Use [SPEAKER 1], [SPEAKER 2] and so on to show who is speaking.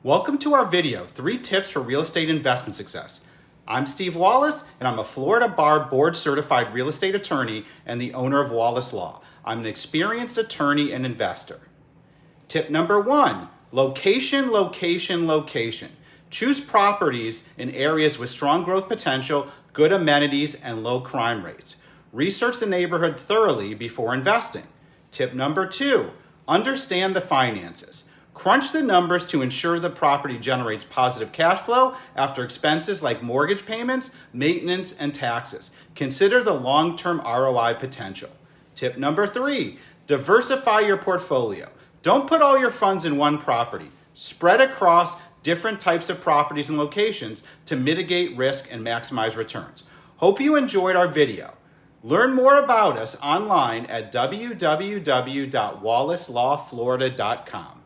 [SPEAKER 1] Welcome to our video, 3 tips for real estate investment success. I'm Steve Wallace, and I'm a Florida Bar Board certified real estate attorney and the owner of Wallace Law. I'm an experienced attorney and investor. Tip number 1, location, location, location. Choose properties in areas with strong growth potential, good amenities, and low crime rates. Research the neighborhood thoroughly before investing. Tip number 2, understand the finances. Crunch the numbers to ensure the property generates positive cash flow after expenses like mortgage payments, maintenance, and taxes. Consider the long-term ROI potential. Tip number 3, diversify your portfolio. Don't put all your funds in one property. Spread across different types of properties and locations to mitigate risk and maximize returns. Hope you enjoyed our video. Learn more about us online at www.wallacelawflorida.com.